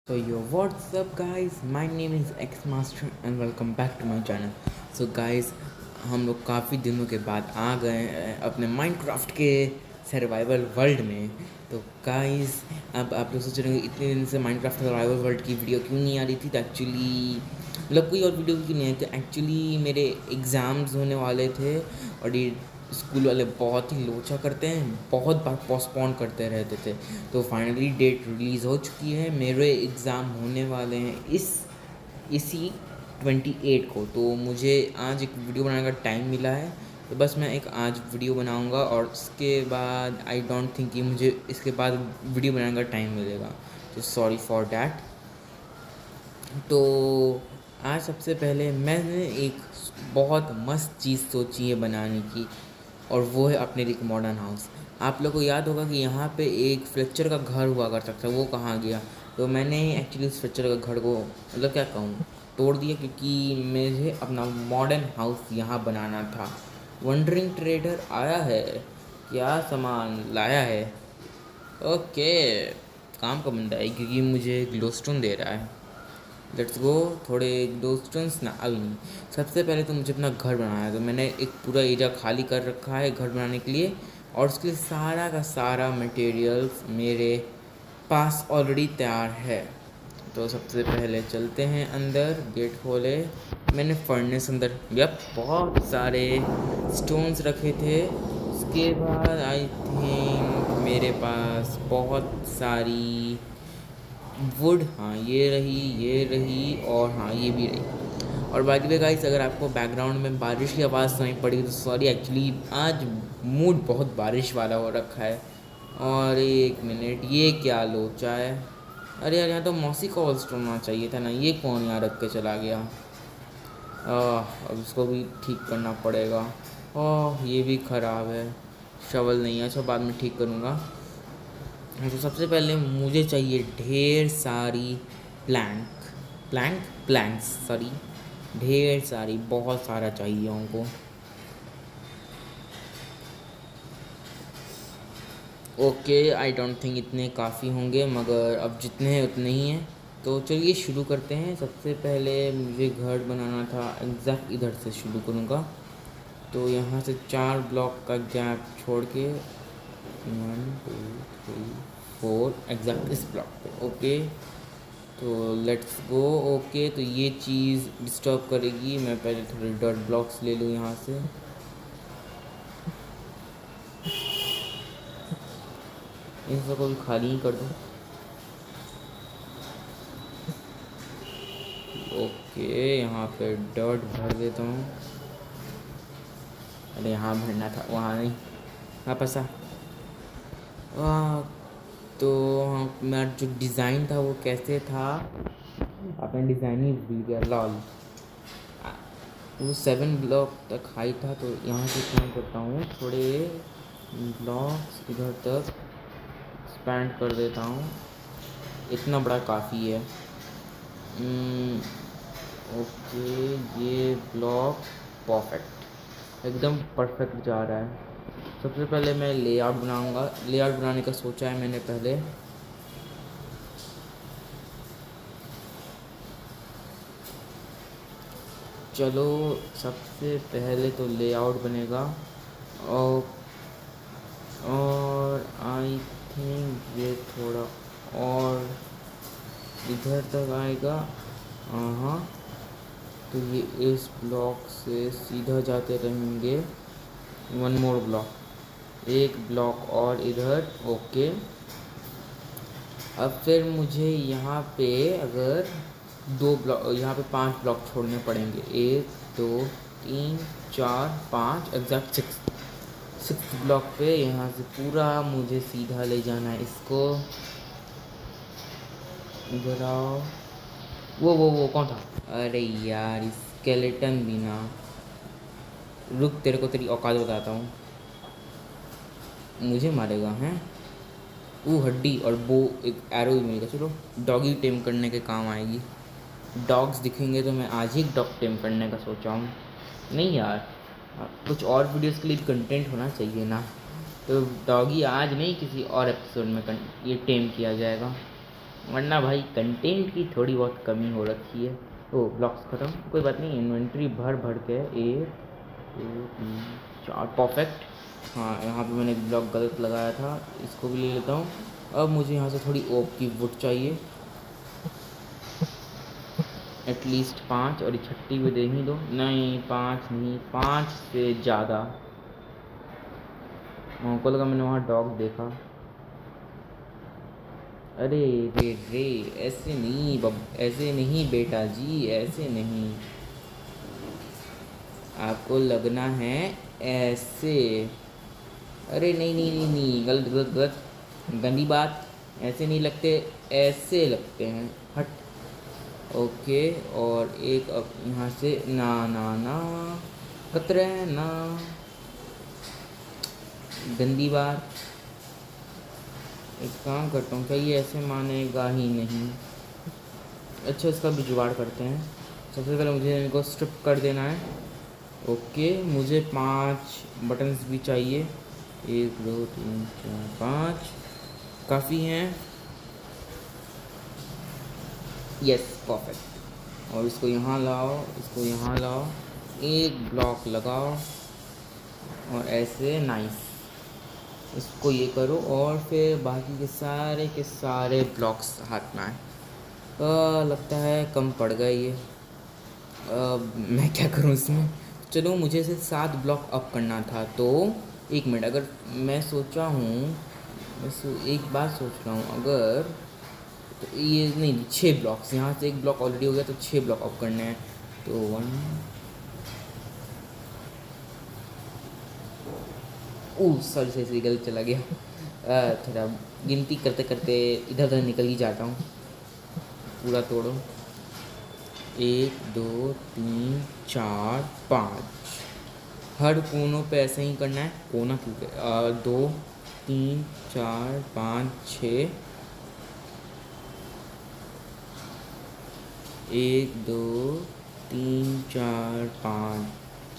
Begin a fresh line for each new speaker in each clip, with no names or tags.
So yo, what's up guys? My name is X Master and welcome back to my channel. So guys, हम लोग काफ़ी दिनों के बाद आ गए हैं अपने माइनक्राफ्ट के सर्वाइवल वर्ल्ड में। तो गाइस, अब आप लोग सोच रहे होंगे इतने दिन से माइनक्राफ्ट सर्वाइवल वर्ल्ड की वीडियो क्यों नहीं आ रही थी। तो एक्चुअली मतलब कोई और वीडियो क्यों नहीं आई थी, एक्चुअली मेरे एग्ज़ाम्स होने वाले थे और ये स्कूल वाले बहुत ही लोचा करते हैं, बहुत बार पोस्टपोन करते रहते थे। तो फाइनली डेट रिलीज़ हो चुकी है, मेरे एग्ज़ाम होने वाले हैं इसी 28 को। तो मुझे आज एक वीडियो बनाने का टाइम मिला है, तो बस मैं एक आज वीडियो बनाऊंगा और उसके बाद आई डोंट थिंक कि मुझे इसके बाद वीडियो बनाने का टाइम मिलेगा, तो सॉरी फॉर डैट। तो आज सबसे पहले मैंने एक बहुत मस्त चीज़ सोची है बनाने की, और वो है अपने एक मॉडर्न हाउस। आप लोग को याद होगा कि यहाँ पे एक फ्लेक्चर का घर हुआ करता था, वो कहाँ गया। तो मैंने एक्चुअली उस फ्लेक्चर का घर को मतलब क्या कहूँ, तोड़ दिया, क्योंकि मुझे अपना मॉडर्न हाउस यहाँ बनाना था। वंडरिंग ट्रेडर आया है, क्या सामान लाया है? ओके, काम का बंदा है, क्योंकि मुझे ग्लोस्टोन दे रहा है। लेट्स गो, थोड़े ग्लोस्टोन्स ना, अभी नहीं। सबसे पहले तो मुझे अपना घर बनाना है, तो मैंने एक पूरा एरिया खाली कर रखा है घर बनाने के लिए, और उसके लिए सारा का सारा मटेरियल्स मेरे पास ऑलरेडी तैयार है। तो सबसे पहले चलते हैं अंदर, गेट खोले, मैंने फर्नेस अंदर, यप, बहुत सारे स्टोन्स रखे थे। उसके बाद आई थिंक मेरे पास बहुत सारी वुड, हाँ ये रही और हाँ ये भी रही। और बाकी वे गाइस, अगर आपको बैकग्राउंड में बारिश की आवाज़ सुनाई पड़ी तो सॉरी, एक्चुअली आज मूड बहुत बारिश वाला हो रखा है। और एक मिनट, ये क्या लोचा है? अरे यार, यहाँ तो मौसी कॉल स्टोन होना चाहिए था ना, ये कौन यहाँ रख के चला गया? अब इसको भी ठीक करना पड़ेगा। ओह, ये भी ख़राब है, शवल नहीं है, अच्छा बाद में ठीक करूँगा। तो सबसे पहले मुझे चाहिए ढेर सारी प्लैंक्स, सॉरी, ढेर सारी, बहुत सारा चाहिए हमको। ओके, आई डोंट थिंक इतने काफ़ी होंगे, मगर अब जितने हैं उतने ही हैं। तो चलिए शुरू करते हैं। सबसे पहले मुझे घर बनाना था, एग्जैक्ट इधर से शुरू करूँगा। तो यहाँ से 4 ब्लॉक का गैप छोड़ के 1 2 3 4 एग्जैक्ट इस ब्लॉक पे। ओके, तो लेट्स गो। ओके, तो ये चीज़ डिस्टर्ब करेगी, मैं पहले थोड़े डॉट ब्लॉक्स ले लूँ यहाँ से। इन सबको भी खाली ही कर दूँ। ओके, यहाँ पे डॉट भर देता हूँ। अरे यहाँ भरना था, वहाँ नहीं, वापस आ। तो मेरा जो डिज़ाइन था वो कैसे था, आपने डिज़ाइन ही भूल गया, लॉल। वो 7 ब्लॉक तक हाई था, तो यहाँ से क्या करता हूँ, थोड़े ब्लॉक्स इधर तक एक्सपैंड कर देता हूँ, इतना बड़ा काफ़ी है। ओके, ये ब्लॉक परफेक्ट, एकदम परफेक्ट जा रहा है। सबसे पहले मैं लेआउट बनाऊंगा, लेआउट बनाने का सोचा है मैंने पहले। चलो, सबसे पहले तो लेआउट बनेगा, और आई थिंक ये थोड़ा और इधर तक आएगा। हाँ, तो ये इस ब्लॉक से सीधा जाते रहेंगे। 1 मोर ब्लॉक, एक ब्लॉक और इधर। ओके, अब फिर मुझे यहाँ पे अगर 2 ब्लॉक, यहाँ पे 5 ब्लॉक छोड़ने पड़ेंगे, 1 2 3 4 5, एग्जैक्ट 6 ब्लॉक पे। यहाँ से पूरा मुझे सीधा ले जाना है इसको। इधर आओ। वो कौन था? अरे यार, स्केलेटन भी ना, रुक, तेरे को तेरी औकात बताता हूँ, मुझे मारेगा हैं? वो हड्डी और वो एक एरो भी मिलेगा, चलो डॉगी टेम करने के काम आएगी। डॉग्स दिखेंगे तो मैं आज ही डॉग टेम करने का सोचा हूँ। नहीं यार, कुछ और वीडियोस के लिए कंटेंट होना चाहिए ना, तो डॉगी आज नहीं, किसी और एपिसोड में ये टेम किया जाएगा। वरना भाई कंटेंट की थोड़ी बहुत कमी हो रखी है। ओ ब्लॉक्स ख़त्म, कोई बात नहीं, इन्वेंट्री भर भर के 1 2 3 4 परफेक्ट। हाँ यहाँ पे मैंने एक ब्लॉक गलत लगाया था, इसको भी ले लेता हूँ। अब मुझे यहाँ से थोड़ी ओक की वुड चाहिए, एटलीस्ट 5, और ये छट्टी भी दे ही दो। नहीं 5 नहीं, 5 से ज़्यादा। को लगा मैंने वहाँ डॉग देखा। अरे रे रे, ऐसे नहीं ऐसे नहीं बेटा जी, ऐसे नहीं, आपको लगना है ऐसे। अरे नहीं नहीं नहीं नहीं, गलत गलत गलत, गंदी बात। ऐसे नहीं लगते, ऐसे लगते हैं, हट। ओके, और एक अब यहाँ से ना ना ना, कतरे ना, गंदी बात। एक काम करता हूँ, क्या ये ऐसे मानेगा ही नहीं। अच्छा इसका भी जुगाड़ करते हैं। सबसे पहले मुझे इनको स्ट्रिप कर देना है। ओके, मुझे 5 बटन्स भी चाहिए, 1 2 3 4 5, काफ़ी हैं। Yes perfect. और इसको यहाँ लाओ, इसको यहाँ लाओ, एक ब्लॉक लगाओ, और ऐसे नाइस, इसको ये करो, और फिर बाकी के सारे ब्लॉक्स हाथ में आए। लगता है कम पड़ गए ये। मैं क्या करूँ इसमें। चलो मुझे इसे 7 ब्लॉक अप करना था, तो 1 मिनट, अगर मैं सोचा हूँ, एक बात सोच रहा हूँ, अगर तो ये नहीं, 6 ब्लॉक्स, यहाँ से 1 ब्लॉक ऑलरेडी हो गया, तो 6 ब्लॉक अप करने हैं। तो 1 सॉरी सही सही, गलत चला गया। थोड़ा गिनती करते करते इधर उधर निकल ही जाता हूँ। पूरा तोड़ो, 1 2 3 4 5, हर कोनों पे ऐसे ही करना है। कोना क्यों पे 2 3 4 5 6, 1 2 3 4 5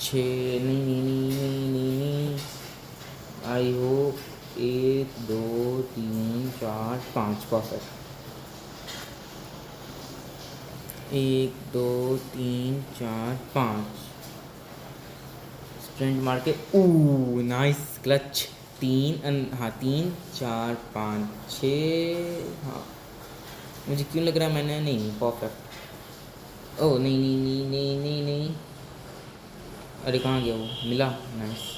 6, नहीं नहीं नहीं नहीं नहीं, आई होप 1 2 3 4 5 परफेक्ट। 1 2 3 4 5, स्प्रिंट मार के, नाइस क्लच। 3 हाँ 3 4 5 6, हाँ मुझे क्यों लग रहा है मैंने, नहीं परफेक्ट। ओह नहीं नहीं नहीं नहीं नहीं नहीं, अरे कहाँ गया वो, मिला, नाइस।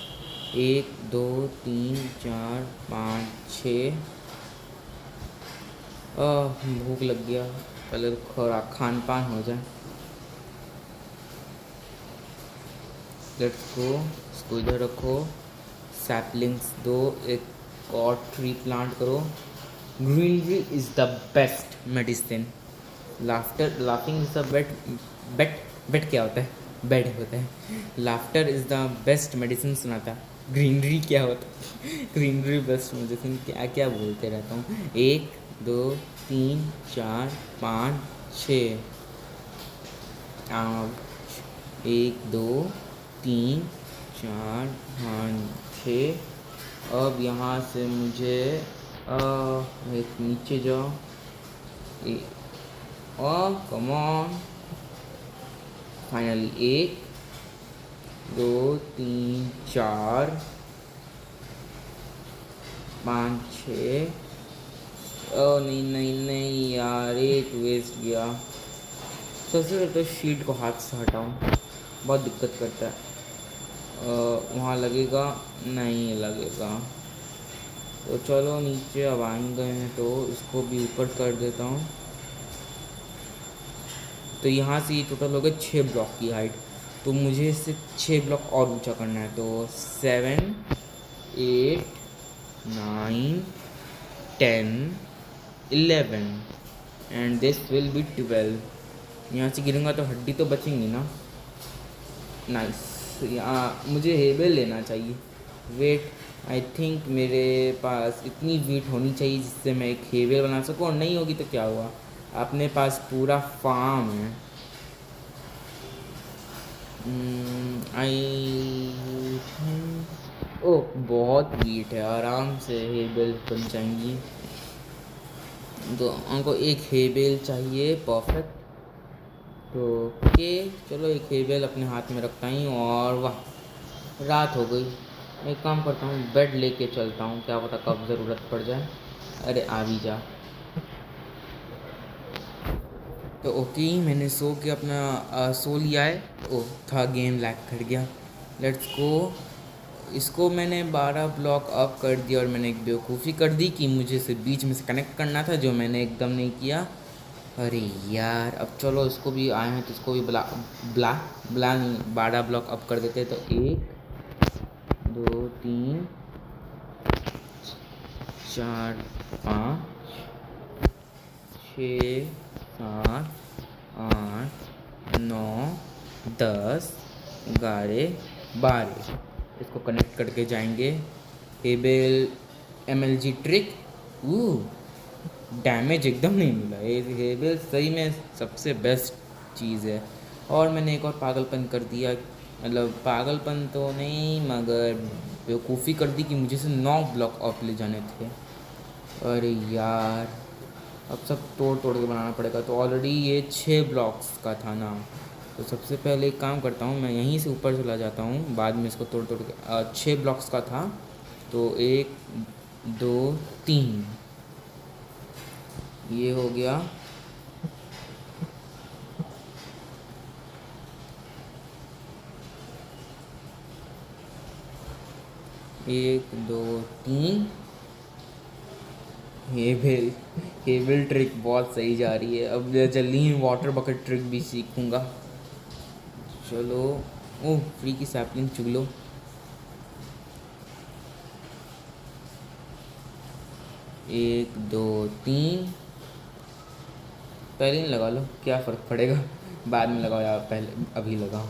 1 2 3 4 5 6, भूख लग गया, पहले तो खुराक खान पान हो जाए। लेट्स गो, इसको इधर रखो, सैपलिंग्स दो, एक और ट्री प्लांट करो। Greenery is the best medicine. Laughing is the bet क्या होता है, बेड होता है। Laughter is the best medicine सुनाता है। ग्रीनरी क्या होता है, ग्रीनरी बेस्ट मेडिसिन, क्या क्या बोलते रहता हूँ। 1 2 3 4 5 6, 1 2 3 4 5 6। अब यहाँ से मुझे एक नीचे जाओ, कम ऑन, फाइनली 1 2 3 4 5 6। नहीं नहीं नहीं यार, एक वेस्ट गया। सबसे पहले तो शीट को हाथ से हटाऊँ, बहुत दिक्कत करता है। वहाँ लगेगा, नहीं लगेगा, तो चलो नीचे अब आ गए हैं, तो इसको भी ऊपर कर देता हूँ। तो यहाँ से ये टोटल हो गए 6 ब्लॉक की हाइट, तो मुझे इससे 6 ब्लॉक और ऊंचा करना है। तो 7 8 9 10 11 एंड दिस विल बी 12। यहाँ से गिरूँगा तो हड्डी तो बचेंगी ना। नाइस, मुझे हेबल लेना चाहिए। वेट, आई थिंक मेरे पास इतनी वीट होनी चाहिए जिससे मैं एक हेबल बना सकूँ, और नहीं होगी तो क्या हुआ, अपने पास पूरा फार्म है। ओह बहुत वीट है, आराम से हेबल बन जाएंगी। तो हमको एक हेबेल चाहिए, परफेक्ट। तो ओके, चलो एक हेबेल अपने हाथ में रखता हूँ। और वाह, रात हो गई। मैं एक काम करता हूँ, बेड लेके चलता हूँ, क्या पता कब ज़रूरत पड़ जाए। अरे आ भी जा। तो ओके, मैंने सो के अपना सो लिया है। ओह था, गेम लैग कर गया। Let's go. इसको मैंने 12 ब्लॉक अप कर दिया और मैंने एक बेवकूफ़ी कर दी कि मुझे इसे बीच में से कनेक्ट करना था, जो मैंने एकदम नहीं किया। अरे यार, अब चलो इसको भी आए हैं तो इसको भी बुला बुला बुला नहीं, 12 ब्लॉक अप कर देते। तो 1 2 3 4 5 6 7 8 9 10 11 12। इसको कनेक्ट करके जाएंगे। हेबेल MLG ट्रिक। डैमेज एकदम नहीं मिला। ये हेबेल सही में सबसे बेस्ट चीज़ है। और मैंने एक और पागलपन कर दिया, मतलब पागलपन तो नहीं मगर बेवकूफ़ी कर दी कि मुझे से 9 ब्लॉक ऑफ ले जाने थे। अरे यार, अब सब तोड़ तोड़ के बनाना पड़ेगा। तो ऑलरेडी ये 6 ब्लॉक्स का था ना। तो सबसे पहले एक काम करता हूँ, मैं यहीं से ऊपर चला जाता हूँ, बाद में इसको तोड़ तोड़ के 6 ब्लॉक्स का था। तो 1 2 3 ये हो गया। 1 2 3। हेबेल हेबेल ट्रिक बहुत सही जा रही है। अब जल्दी ही वाटर बकेट ट्रिक भी सीखूंगा। चलो। ओह, फ्री की सैपलिंग चुग लो। 1 2 3। पहले नहीं लगा लो, क्या फ़र्क पड़ेगा, बाद में लगाओ या पहले अभी लगाओ।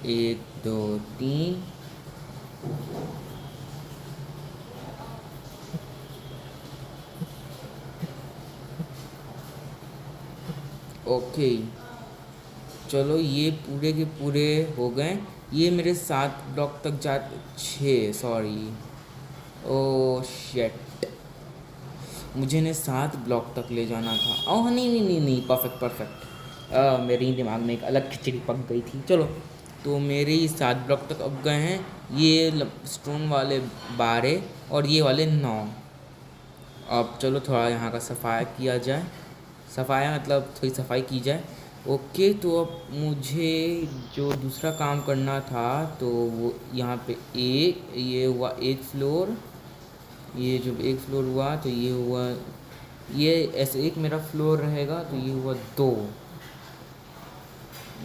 1 2 3। ओके, चलो ये पूरे के पूरे हो गए। ये मेरे 7 ब्लॉक तक जा, 6 सॉरी। ओ शेट, मुझे ने 7 ब्लॉक तक ले जाना था। ओह नहीं नहीं नहीं नहीं, परफेक्ट परफेक्ट। मेरे दिमाग में एक अलग खिचड़ी पक गई थी। चलो, तो मेरे ही 7 ब्लॉक तक अब गए हैं। ये स्टोन वाले 12 और ये वाले 9। अब चलो थोड़ा यहाँ का सफाया किया जाए। सफाया मतलब थोड़ी सफाई की जाए। ओके, तो अब मुझे जो दूसरा काम करना था, तो वो यहाँ पे एक ये हुआ एक फ्लोर। ये जो एक फ्लोर हुआ तो ये हुआ, ये ऐसे एक मेरा फ्लोर रहेगा तो ये हुआ 2।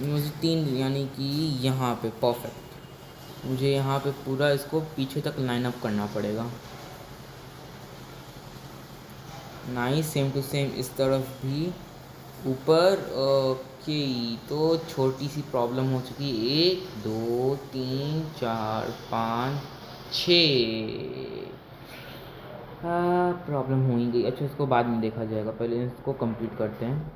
मुझे 3 यानी कि यहाँ पे परफेक्ट। मुझे यहाँ पे पूरा इसको पीछे तक लाइन अप करना पड़ेगा। नाइस, सेम टू सेम इस तरफ भी ऊपर। ओके, तो छोटी सी प्रॉब्लम हो चुकी है। 1 2 3 4 5 6। हाँ, प्रॉब्लम हो ही गई। अच्छा, इसको बाद में देखा जाएगा, पहले इसको कंप्लीट करते हैं।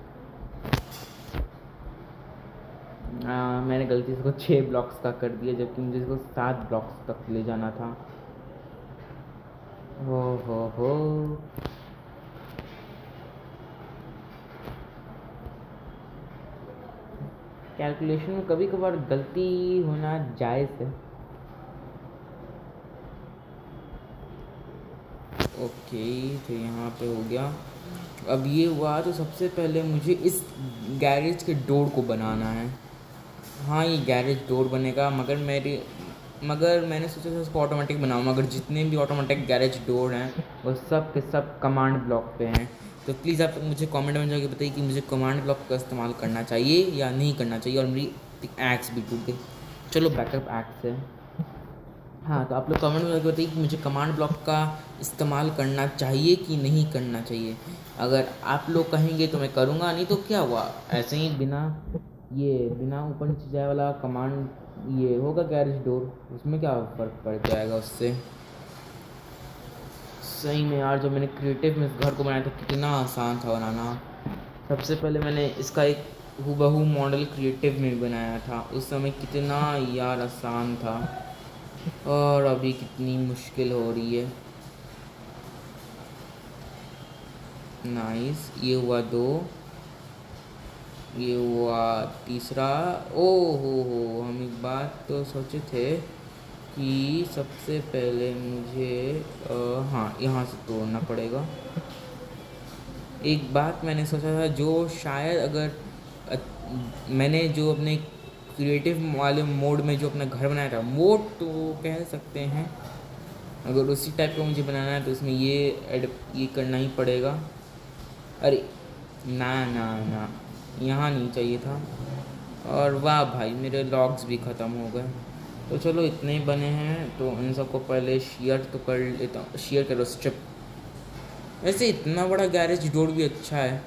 मैंने गलती से इसको 6 ब्लॉक्स का कर दिया, जबकि मुझे इसको 7 ब्लॉक्स तक ले जाना था। हो कैलकुलेशन में कभी कभार गलती होना जायज़ है। ओके, तो यहाँ पे हो गया। अब ये हुआ तो सबसे पहले मुझे इस गैरेज के डोर को बनाना है। हाँ, ये गैरेज डोर बनेगा, मगर मैंने सोचा था इसको ऑटोमेटिक बनाऊँ, मगर जितने भी ऑटोमेटिक गैरेज डोर हैं वो सब के सब कमांड ब्लॉक पे हैं। तो प्लीज़ आप मुझे कमेंट में जाके बताइए कि मुझे कमांड ब्लॉक का इस्तेमाल करना चाहिए या नहीं करना चाहिए। और मेरी एक्स भी टूट गई। चलो, बैकअप एक्स है। हाँ, तो आप लोग कमेंट में करके बताइए कि मुझे कमांड ब्लॉक का इस्तेमाल करना चाहिए कि नहीं करना चाहिए। अगर आप लोग कहेंगे तो मैं करूँगा, नहीं तो क्या हुआ, ऐसे ही बिना ऊपर नीचे जाए वाला कमांड ये होगा गैरेज डोर, उसमें क्या फ़र्क पड़ जाएगा उससे। सही में यार, जब मैंने क्रिएटिव में इस घर को बनाया था कितना आसान था बनाना। सबसे पहले मैंने इसका एक हूबहू मॉडल क्रिएटिव में बनाया था। उस समय कितना यार आसान था और अभी कितनी मुश्किल हो रही है। नाइस, ये हुआ दो, ये हुआ तीसरा। ओ हो, हम एक बात तो सोचे थे कि सबसे पहले मुझे हाँ यहाँ से तोड़ना पड़ेगा। एक बात मैंने सोचा था जो शायद अगर मैंने जो अपने क्रिएटिव वाले मोड में जो अपना घर बनाया था, मोड तो कह सकते हैं, अगर उसी टाइप का मुझे बनाना है तो उसमें ये करना ही पड़ेगा। अरे ना ना ना, यहाँ नहीं चाहिए था। और वाह भाई, मेरे लॉग्स भी ख़त्म हो गए। तो चलो इतने ही बने हैं तो इन सबको पहले शेयर तो कर लेता हूँ। शेयर करो स्ट्रिप। वैसे इतना बड़ा गैरेज डोर भी अच्छा है।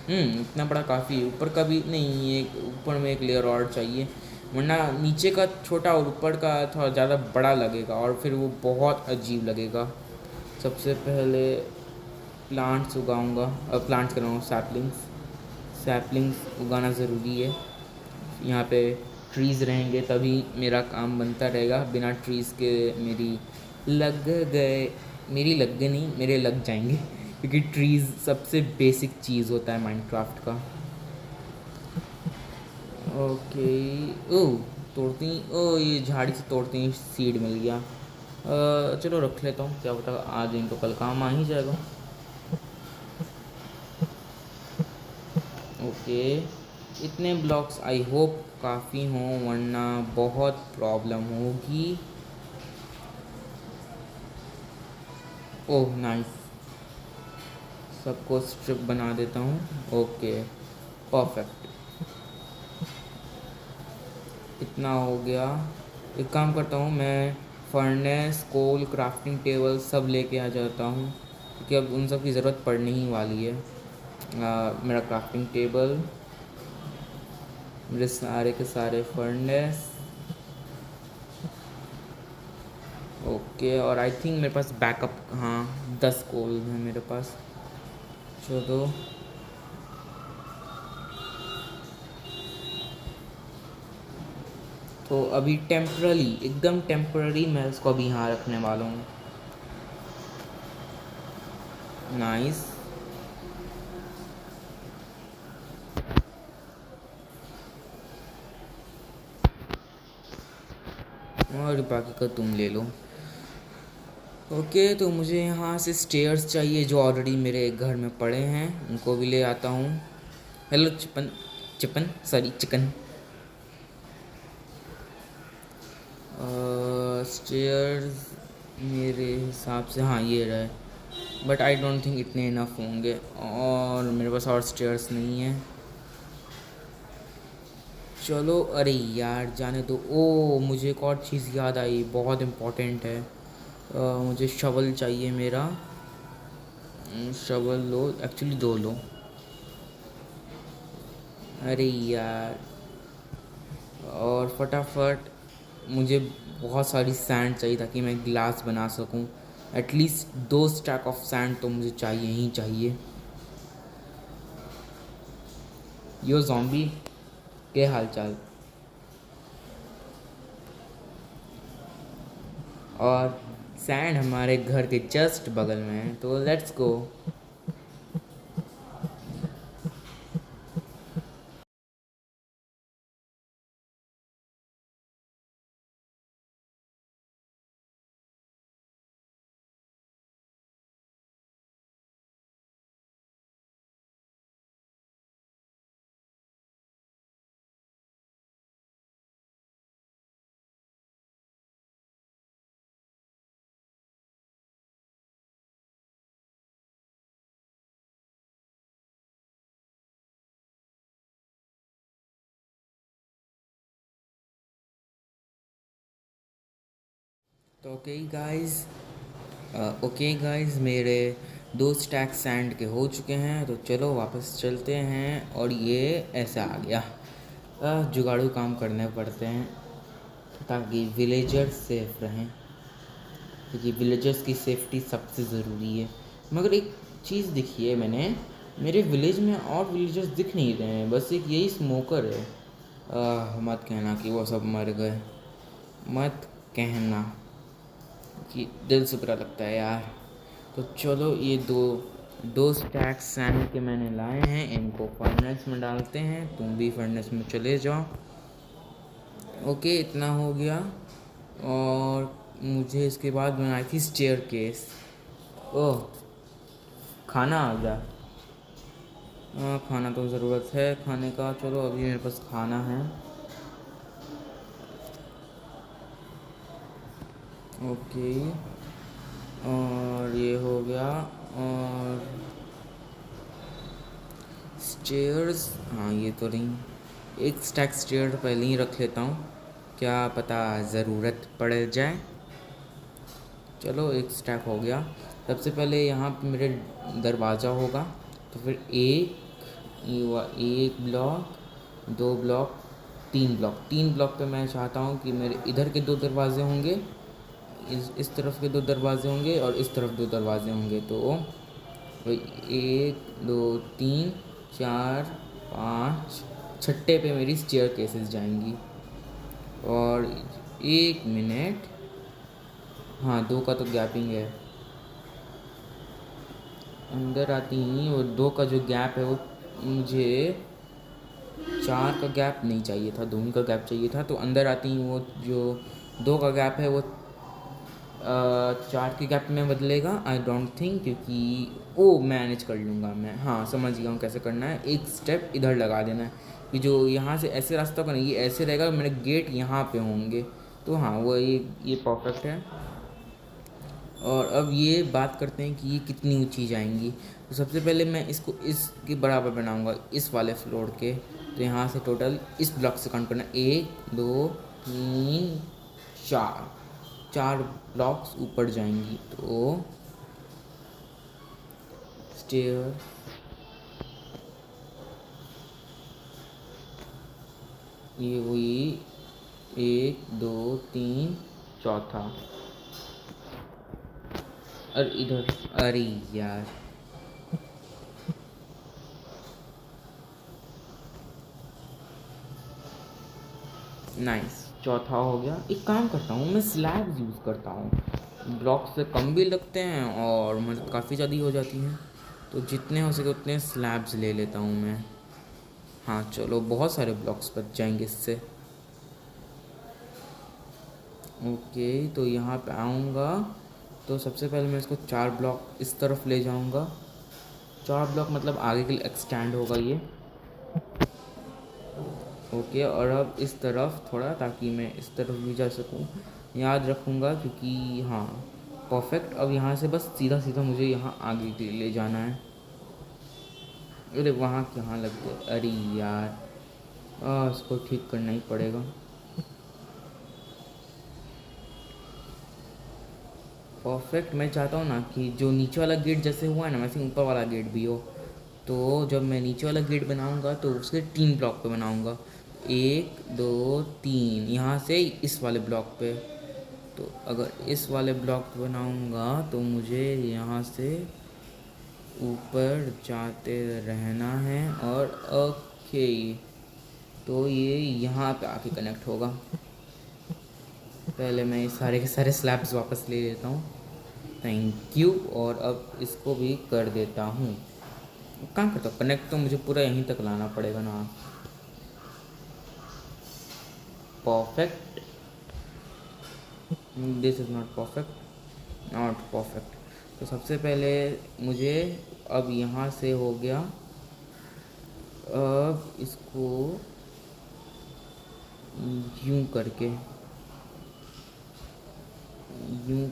इतना बड़ा काफ़ी है। ऊपर का भी नहीं, एक ऊपर में एक लेयर और चाहिए, वरना नीचे का छोटा और ऊपर का थोड़ा ज़्यादा बड़ा लगेगा और फिर वो बहुत अजीब लगेगा। सबसे पहले प्लांट्स उगाऊंगा, प्लांट्स कर रहा हूँ, सैपलिंग्स उगाना ज़रूरी है। यहाँ पे ट्रीज़ रहेंगे तभी मेरा काम बनता रहेगा। बिना ट्रीज़ के मेरी लग गए नहीं, मेरे लग जाएंगे क्योंकि ट्रीज़ सबसे बेसिक चीज़ होता है माइनक्राफ्ट का। ओके। ओह, तोड़ती, ओह ये झाड़ी से तोड़ती ही सीड मिल गया। चलो रख लेता हूँ, क्या पता आज इनको कल काम आ ही जाएगा। ओके, इतने ब्लॉक्स आई होप काफ़ी हों, वरना बहुत प्रॉब्लम होगी। ओह नाइस, सबको स्ट्रिप बना देता हूँ। ओके परफेक्ट, इतना हो गया। एक काम करता हूँ, मैं फर्नेस, कोल, क्राफ्टिंग टेबल सब लेके आ जाता हूँ क्योंकि अब उन सब की ज़रूरत पड़ने ही वाली है। मेरा क्राफ्टिंग टेबल, मेरे सारे के सारे फर्नेस। ओके, और आई थिंक मेरे पास बैकअप, हाँ 10 कोल है मेरे पास। चलो तो अभी टेम्पररी, एकदम टेम्पररी मैं उसको अभी यहाँ रखने वाला हूँ। नाइस, और बाकी का तुम ले लो। ओके, तो मुझे यहाँ से स्टेयर्स चाहिए जो ऑलरेडी मेरे घर में पड़े हैं, उनको भी ले आता हूँ। Hello chicken. स्टेयर्स मेरे हिसाब से हाँ ये रहे, बट आई डोंट थिंक इतने इनफ होंगे और मेरे पास और स्टेयर्स नहीं है। चलो, अरे यार जाने दो। ओ मुझे एक और चीज़ याद आई, बहुत इम्पोर्टेंट है। मुझे शवल चाहिए मेरा। शवल लो, एक्चुअली दो लो। अरे यार, और फटाफट मुझे बहुत सारी सैंड चाहिए ताकि मैं ग्लास बना सकूं। एटलीस्ट 2 स्टैक ऑफ सैंड तो मुझे चाहिए ही चाहिए। यो ज़ॉम्बी, क्या हाल चाल? और सैंड हमारे घर के जस्ट बगल में है, तो लेट्स गो। तो ओके गाइस, मेरे 2 स्टैक सैंड के हो चुके हैं, तो चलो वापस चलते हैं। और ये ऐसा आ गया। जुगाड़ू काम करने पड़ते हैं ताकि विलेजर्स सेफ रहें, क्योंकि विलेजर्स की सेफ्टी सबसे ज़रूरी है। मगर एक चीज़ देखी है मैंने मेरे विलेज में और विलेजर्स दिख नहीं रहे हैं, बस एक यही स्मोकर है। मत कहना कि वो सब मर गए, मत कहना कि दिल से बुरा लगता है यार। तो चलो ये दो दो स्टैक सैंड के मैंने लाए हैं, इनको फर्नेस में डालते हैं। तुम भी फर्नेस में चले जाओ। ओके, इतना हो गया। और मुझे इसके बाद बनाई थी स्टेयर केस। ओह, खाना आ गया। खाना तो ज़रूरत है खाने का। चलो अभी मेरे पास खाना है। ओके, और ये हो गया। और स्टेयर्स, हाँ ये तो नहीं। एक स्टैक स्टेयर पहले ही रख लेता हूँ, क्या पता ज़रूरत पड़ जाए। चलो एक स्टैक हो गया। सबसे पहले यहाँ पे मेरे दरवाज़ा होगा, तो फिर एक ब्लॉक, दो ब्लॉक, तीन ब्लॉक पे मैं चाहता हूँ कि मेरे इधर के दो दरवाजे होंगे, इस तरफ के दो दरवाजे होंगे और इस तरफ दो दरवाजे होंगे। तो एक दो तीन चार पाँच, छठे पे मेरी स्टेयर केसेस जाएंगी। और एक मिनट, हाँ दो का तो गैपिंग है। अंदर आती ही वो दो का जो गैप है वो मुझे चार का गैप नहीं चाहिए था, दो ही का गैप चाहिए था। तो अंदर आती ही वो जो दो का गैप है वो चार के गैप में बदलेगा, आई डोंट थिंक, क्योंकि ओ मैनेज कर लूँगा मैं। हाँ समझ गया हूँ कैसे करना है। एक स्टेप इधर लगा देना है कि जो यहाँ से ऐसे रास्ता का नहीं, ये ऐसे रहेगा, मेरे गेट यहाँ पे होंगे। तो हाँ वो ये परफेक्ट है। और अब ये बात करते हैं कि ये कितनी ऊंची जाएंगी। तो सबसे पहले मैं इसको इसके बराबर बनाऊंगा, इस वाले फ्लोर के। तो यहाँ से टोटल इस ब्लॉक से काउंट करना, एक दो तीन चार, चार ब्लॉक्स ऊपर जाएंगी। तो स्टेयर, ये हुई एक दो तीन, चौथा। और इधर, अरे यार, नाइस, चौथा हो गया। एक काम करता हूँ, मैं स्लैब्स यूज़ करता हूँ, ब्लॉक से कम भी लगते हैं और मतलब काफ़ी ज़्यादा हो जाती हैं। तो जितने हो सके उतने स्लैब्स ले लेता हूँ मैं। हाँ चलो, बहुत सारे ब्लॉक्स बच जाएंगे इससे। ओके, तो यहाँ पे आऊँगा तो सबसे पहले मैं इसको चार ब्लॉक इस तरफ ले जाऊँगा। चार ब्लॉक मतलब आगे के लिए एक्सटेंड होगा ये। ओके, और अब इस तरफ थोड़ा, ताकि मैं इस तरफ भी जा सकूँ, याद रखूँगा क्योंकि हाँ परफेक्ट। अब यहाँ से बस सीधा सीधा मुझे यहाँ आगे के लिए ले जाना है। अरे वहाँ कहाँ लग गए, अरे यार, इसको ठीक करना ही पड़ेगा। परफेक्ट। मैं चाहता हूँ ना कि जो नीचे वाला गेट जैसे हुआ है ना, वैसे ऊपर वाला गेट भी हो। तो जब मैं नीचे वाला गेट बनाऊँगा तो उसके 3 ब्लॉक पे बनाऊँगा, एक दो तीन, यहाँ से इस वाले ब्लॉक पे। तो अगर इस वाले ब्लॉक पे बनाऊँगा तो मुझे यहाँ से ऊपर जाते रहना है। और ओके, तो ये यहाँ पे आके कनेक्ट होगा। पहले मैं सारे के सारे स्लैब्स वापस ले लेता हूँ, थैंक यू। और अब इसको भी कर देता हूँ। काम करता हूँ, कनेक्ट तो मुझे पूरा यहीं तक लाना पड़ेगा ना। Perfect, this is not perfect, not perfect. तो सबसे पहले मुझे अब यहाँ से हो गया। अब इसको यूं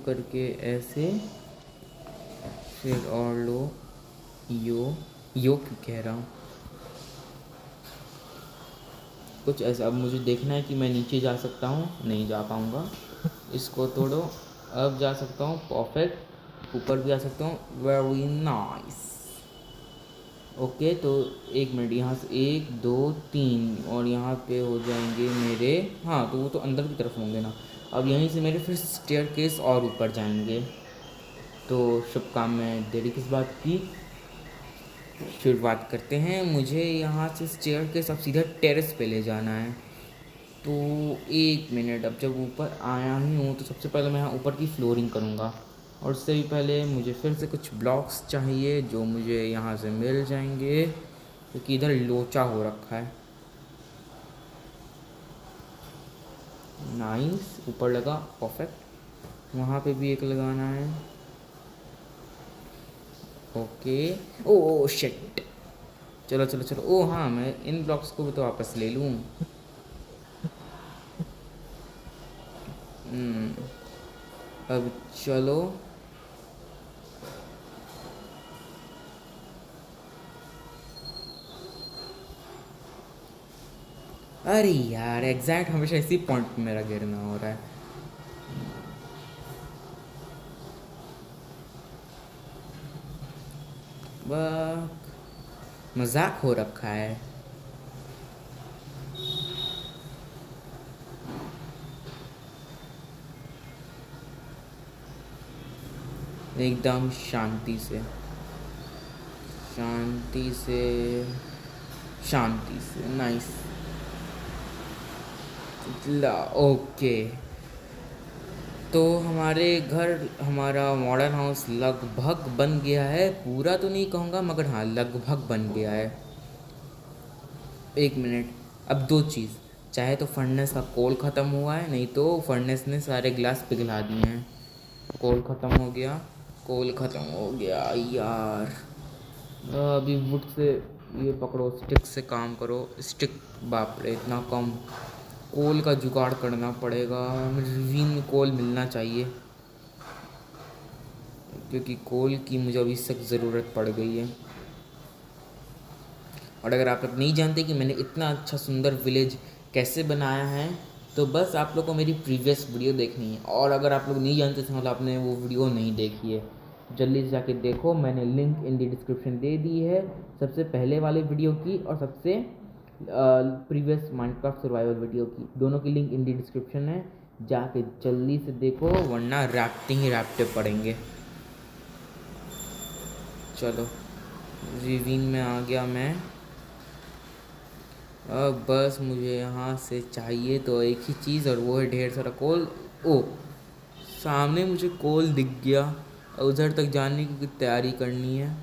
करके ऐसे, फिर और लो, यो क्यों कह रहा हूँ, कुछ ऐसा। अब मुझे देखना है कि मैं नीचे जा सकता हूँ, नहीं जा पाऊँगा। इसको तोड़ो, अब जा सकता हूँ, परफेक्ट। ऊपर भी आ सकता हूँ, वेरी नाइस। ओके, तो एक मिनट, यहाँ से एक दो तीन, और यहाँ पे हो जाएंगे मेरे, हाँ तो वो तो अंदर की तरफ होंगे ना। अब यहीं से मेरे फिर स्टेयर केस और ऊपर जाएंगे। तो शुभ काम में देरी किस बात की। शुरुआत करते हैं। मुझे यहाँ से स्टेयर के सब सीधा टेरेस पे ले जाना है। तो एक मिनट, अब जब ऊपर आया ही हूँ तो सबसे पहले मैं यहाँ ऊपर की फ्लोरिंग करूँगा। और उससे भी पहले मुझे फिर से कुछ ब्लॉक्स चाहिए जो मुझे यहाँ से मिल जाएंगे, क्योंकि इधर लोचा हो रखा है। नाइस, ऊपर लगा, परफेक्ट। वहाँ पे भी एक लगाना है। ओके। ओ शिट, चलो चलो चलो। ओ हाँ, मैं इन ब्लॉक्स को भी तो वापस ले लूँ। अब चलो। अरे यार, एग्जैक्ट हमेशा इसी पॉइंट पे मेरा गिरना हो रहा है। वाह, मजाक हो रखा है। एकदम शांति से, शांति से, शांति से। नाइस। ला, ओके। तो हमारे घर, हमारा मॉडर्न हाउस लगभग बन गया है। पूरा तो नहीं कहूँगा, मगर हाँ लगभग बन गया है। एक मिनट, अब दो चीज़, चाहे तो फर्नेस का कोल ख़त्म हुआ है, नहीं तो फर्नेस ने सारे ग्लास पिघला दिए हैं। कोल ख़त्म हो गया, कोल ख़त्म हो गया यार। अभी वुड से ये पकड़ो, स्टिक से काम करो। स्टिक, बाप रे इतना कम। कोल का जुगाड़ करना पड़ेगा। रिवीन में कोल मिलना चाहिए, क्योंकि कोल की मुझे अभी सख्त ज़रूरत पड़ गई है। और अगर आप लोग नहीं जानते कि मैंने इतना अच्छा सुंदर विलेज कैसे बनाया है, तो बस आप लोग को मेरी प्रीवियस वीडियो देखनी है। और अगर आप लोग नहीं जानते तो मतलब आपने वो वीडियो नहीं देखी है, जल्दी से जाके देखो। मैंने लिंक इन दी डिस्क्रिप्शन दे दी है, सबसे पहले वाले वीडियो की और सबसे प्रीवियस माइनक्राफ्ट सर्वाइवल वीडियो की। दोनों की लिंक इन दी डिस्क्रिप्शन है, जाके जल्दी से देखो, वरना रैप्टिंग ही रैप्टे पड़ेंगे। चलो, रिवीन में आ गया मैं। अब बस मुझे यहाँ से चाहिए तो एक ही चीज़, और वो है ढेर सारा कोल। ओ, सामने मुझे कोल दिख गया। उधर तक जाने की तैयारी करनी है।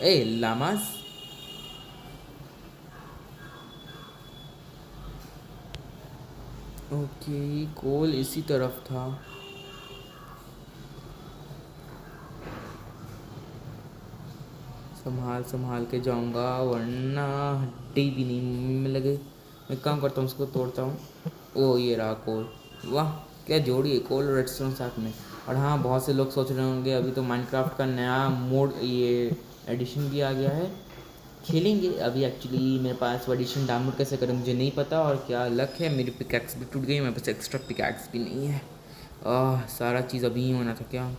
ए लामास, ओके, कोल इसी तरफ था। संभाल संभाल के जाऊंगा, वरना हड्डी भी नहीं में लगे। मैं काम करता हूँ, उसको तोड़ता हूँ। ओ ये रहा कोल। वाह, क्या जोड़ी है, कोल और रेडस्टोन साथ में। और हाँ, बहुत से लोग सोच रहे होंगे अभी तो माइनक्राफ्ट का नया मोड, ये एडिशन भी आ गया है, खेलेंगे। अभी एक्चुअली मेरे पास वो एडिशन डाउनलोड कैसे करें मुझे नहीं पता, और क्या लक है मेरी पिकैक्स भी टूट गई, मेरे पास एक्स्ट्रा पिकैक्स भी नहीं है। सारा चीज़ अभी ही होना था क्या।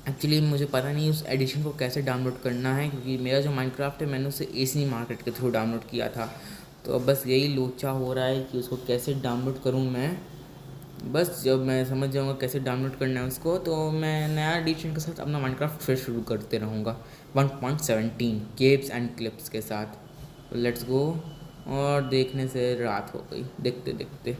एक्चुअली मुझे पता नहीं उस एडिशन को कैसे डाउनलोड करना है, क्योंकि मेरा जो माइनक्राफ्ट है मैंने उसे एसी मार्केट के थ्रू डाउनलोड किया था। तो अब बस यही लोचा हो रहा है कि उसको कैसे डाउनलोड करूँ मैं। बस जब मैं समझ जाऊँगा कैसे डाउनलोड करना है उसको, तो मैं नया एडिशन के साथ अपना माइनक्राफ्ट फिर शुरू करते रहूँगा 1.17 केव्स एंड क्लिप्स के साथ। Let's go. और देखने से रात हो गई, देखते देखते।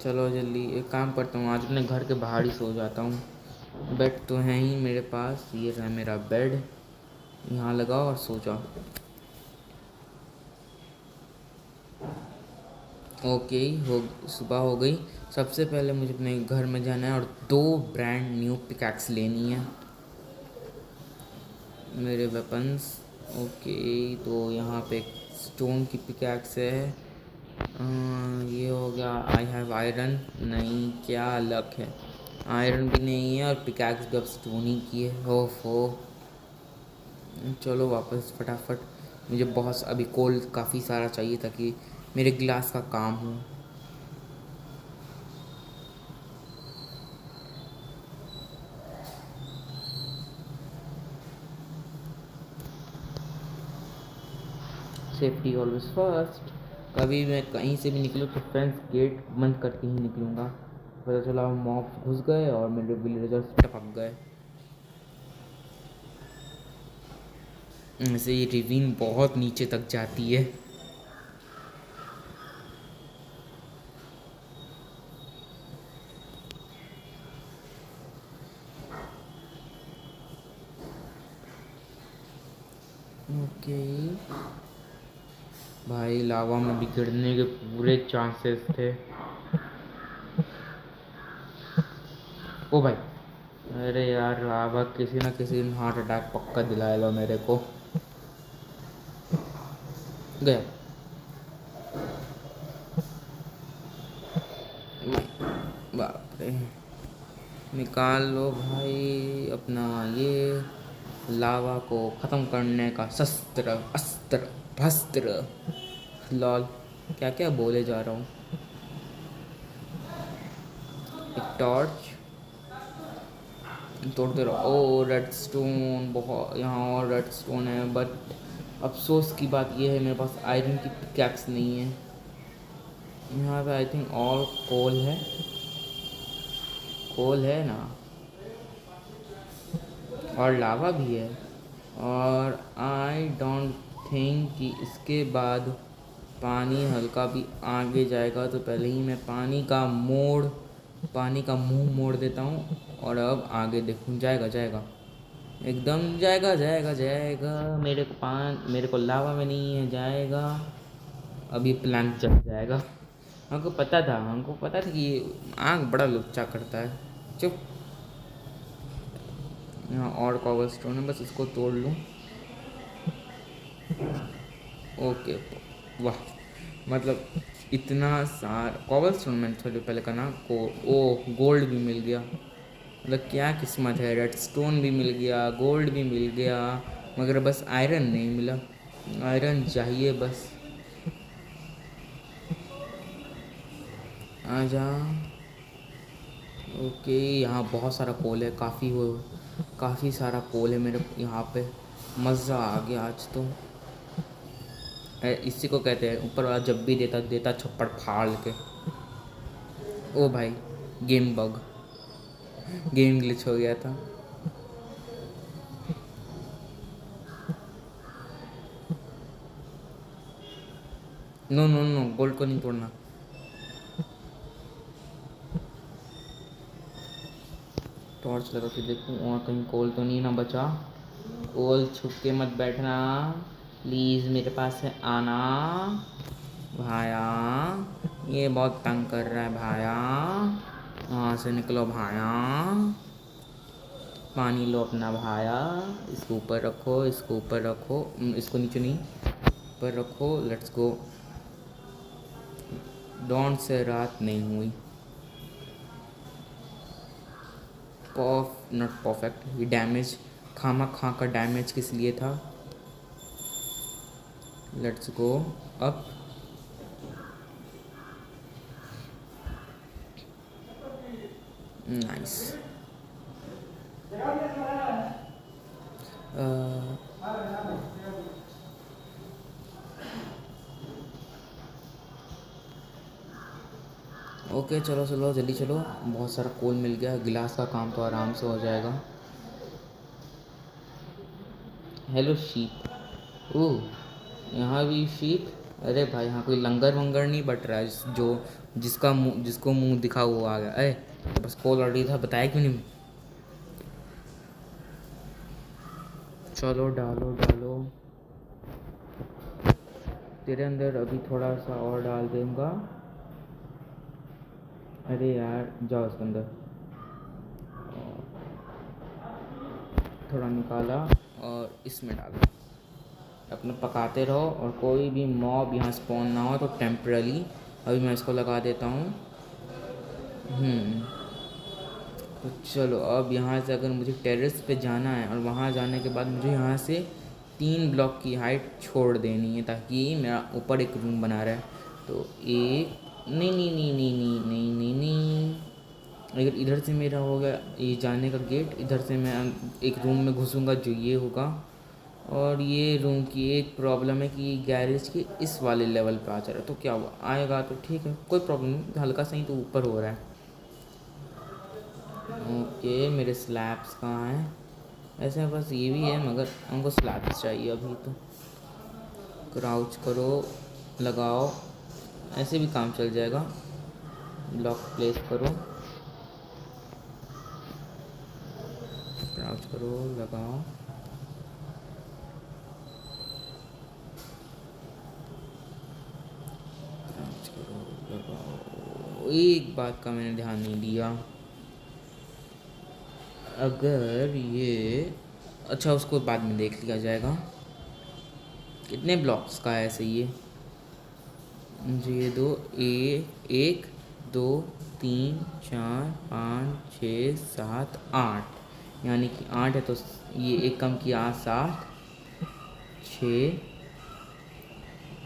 चलो जल्दी एक काम करता हूँ, आज अपने घर के बाहर ही सो जाता हूँ। बेड तो है ही मेरे पास, ये रहा मेरा बेड, यहाँ लगाओ और सो जाओ। ओके, हो, सुबह हो गई। सबसे पहले मुझे अपने घर में जाना है और दो ब्रांड न्यू पिकैक्स लेनी है, मेरे वेपन्स। ओके, तो यहाँ पे एक स्टोन की पिकैक्स है। ये हो गया। आई हैव आयरन, नहीं, क्या लक है, आयरन भी नहीं है और पिकैक्स भी अब स्टोन ही की है। हो चलो वापस फटाफट। मुझे बहुत अभी कोल काफ़ी सारा चाहिए ताकि मेरे गिलास का काम हो। Safety always first. कभी मैं कहीं से भी निकलूँ तो फ्रेंड्स गेट बंद करके ही निकलूँगा। पता चला मॉब घुस गए और मेरे विलेजर्स टपक गए। ऐसे ये रिवीन बहुत नीचे तक जाती है। ओके भाई, लावा में भी गिरने के पूरे चांसेस थे। ओ भाई, अरे यार लावा किसी ना किसी दिन हार्ट अटैक पक्का दिलाए लो मेरे को। गया। बाप रे, निकाल लो भाई अपना ये लावा को ख़त्म करने का शस्त्र अस्त्र भस्त्र। लॉल, क्या क्या बोले जा रहा हूँ। एक टॉर्च तोड़ते रहो। ओ रेड स्टोन, बहुत यहाँ और रेड स्टोन है, बट अफसोस की बात यह है मेरे पास आयरन की पिकैक्स नहीं है। यहाँ पे आई थिंक और कोल है ना, और लावा भी है। और आई डोंट थिंक कि इसके बाद पानी हल्का भी आगे जाएगा, तो पहले ही मैं पानी का मुंह मोड़ देता हूँ। और अब आगे देखूँ, जाएगा एकदम जाएगा। मेरे को लावा में नहीं है, जाएगा। अभी प्लान चल जाएगा। हमको पता था कि आँख बड़ा लुच्चा करता है। चुप। यहाँ और कॉबल स्टोन है, बस इसको तोड़ लूँ। ओके, वाह, मतलब इतना सारा कॉबल स्टोन मैंने थोड़ी पहले का ना गोल्ड भी मिल गया। मतलब क्या किस्मत है, रेड स्टोन भी मिल गया, गोल्ड भी मिल गया, मगर बस आयरन नहीं मिला। आयरन चाहिए बस। आजा। ओके, यहाँ बहुत सारा कोल है, काफ़ी सारा कोल है मेरे यहाँ पे। मज़ा आ गया आज तो। इसी को कहते हैं ऊपर वाला जब भी देता छप्पड़ फाड़ के। ओ भाई, गेम ग्लिच हो गया था। नो, गोल्ड को नहीं तोड़ना। टॉर्च लगा के देखूँ वहाँ कहीं कोल तो नहीं ना बचा। कोल छुप के मत बैठना प्लीज़, मेरे पास है आना। भाया, ये बहुत तंग कर रहा है भाया, वहाँ से निकलो भाया। पानी लो अपना भाया। इसको ऊपर रखो, इसको नीचे नहीं, ऊपर रखो। Let's go. डॉन से रात नहीं हुई। Not perfect. ये डैमेज खामा का डैमेज किस लिए था। Let's go up. Nice. Okay, चलो जल्दी चलो। बहुत सारा कोल मिल गया, गिलास का काम तो आराम से हो जाएगा। Hello sheep. ओह, यहाँ भी शीप। अरे भाई, यहाँ कोई लंगर वंगर नहीं बट रहा है, जिसको मुंह दिखा वो आ गया। अरे बस कोल ऑलरेडी था, बताया क्यों नहीं। चलो डालो तेरे अंदर अभी थोड़ा सा और डाल दूँगा। अरे यार, जाओ उसके अंदर। थोड़ा निकाला और इसमें डाला। अपना पकाते रहो, और कोई भी मॉब यहाँ स्पॉन ना हो तो टेम्पररी। अभी मैं इसको लगा देता हूँ। तो चलो, अब यहाँ से अगर मुझे टेरेस पे जाना है, और वहाँ जाने के बाद मुझे यहाँ से 3 ब्लॉक की हाइट छोड़ देनी है, ताकि मेरा ऊपर एक रूम बना रहा है। तो एक नहीं, अगर इधर से मेरा हो गया ये जाने का गेट, इधर से मैं एक रूम में घुसूँगा जो ये होगा। और ये रूम की एक प्रॉब्लम है कि गैरेज के इस वाले लेवल पे आ जा रहा है, तो क्या हुआ, आएगा तो ठीक है, कोई प्रॉब्लम नहीं, हल्का सा ही तो ऊपर हो रहा है। ओके, मेरे स्लैब्स कहाँ हैं? ऐसे बस ये भी है, मगर हमको स्लैब्स चाहिए अभी तो। क्राउच करो, लगाओ, ऐसे भी काम चल जाएगा। ब्लॉक प्लेस करो, क्राउच करो, लगाओ। क्राउच करो, लगाओ। एक बात का मैंने ध्यान नहीं दिया, अगर ये, अच्छा उसको बाद में देख लिया जाएगा। कितने ब्लॉक्स का है ऐसे ये? मुझे ये दो, एक, दो, 3, 4, 5, 6, 7, 8, यानी कि 8 है, तो ये एक कम किया, 7, 6,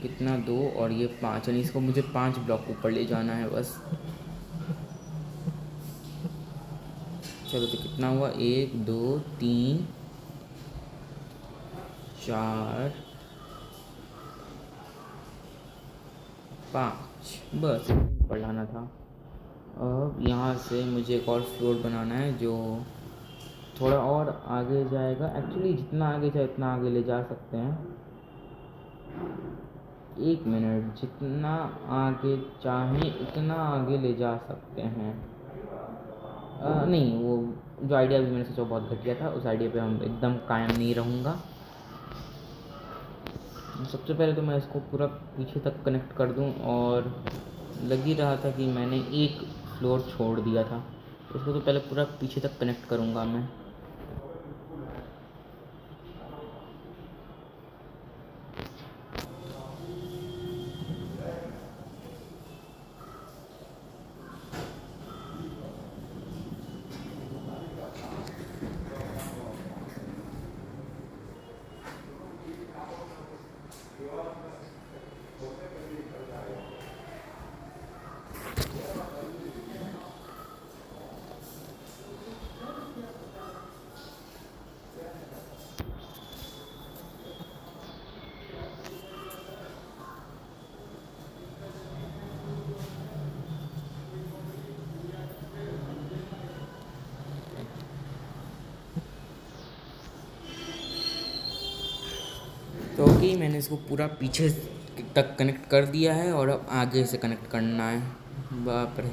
कितना, 2 और ये 5, यानी इसको मुझे 5 ब्लॉक ऊपर ले जाना है बस। चलो तो कितना हुआ, 1, 2, 3, 4, 5, बस ऊपर लाना था। अब यहाँ से मुझे एक और फ्लोर बनाना है जो थोड़ा और आगे जाएगा। एक्चुअली जितना आगे जाए उतना आगे ले जा सकते हैं। एक मिनट, जितना आगे चाहें उतना आगे ले जा सकते हैं। नहीं, वो जो आइडिया भी मैंने सोचा बहुत घटिया था, उस आइडिया पे हम एकदम कायम नहीं रहूँगा। सबसे पहले तो मैं इसको पूरा पीछे तक कनेक्ट कर दूं, और लग ही रहा था कि मैंने एक फ्लोर छोड़ दिया था, तो उसको तो पहले पूरा पीछे तक कनेक्ट करूँगा मैं। तो ओके, मैंने इसको पूरा पीछे तक कनेक्ट कर दिया है, और अब आगे से कनेक्ट करना है। बाप रे,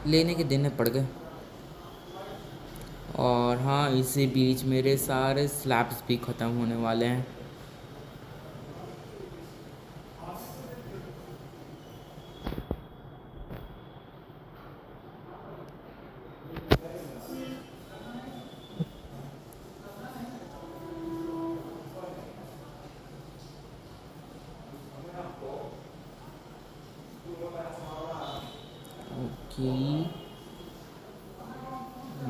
लेने के देने पड़ गए। और हाँ, इसी बीच मेरे सारे स्लैब्स भी ख़त्म होने वाले हैं। ओके,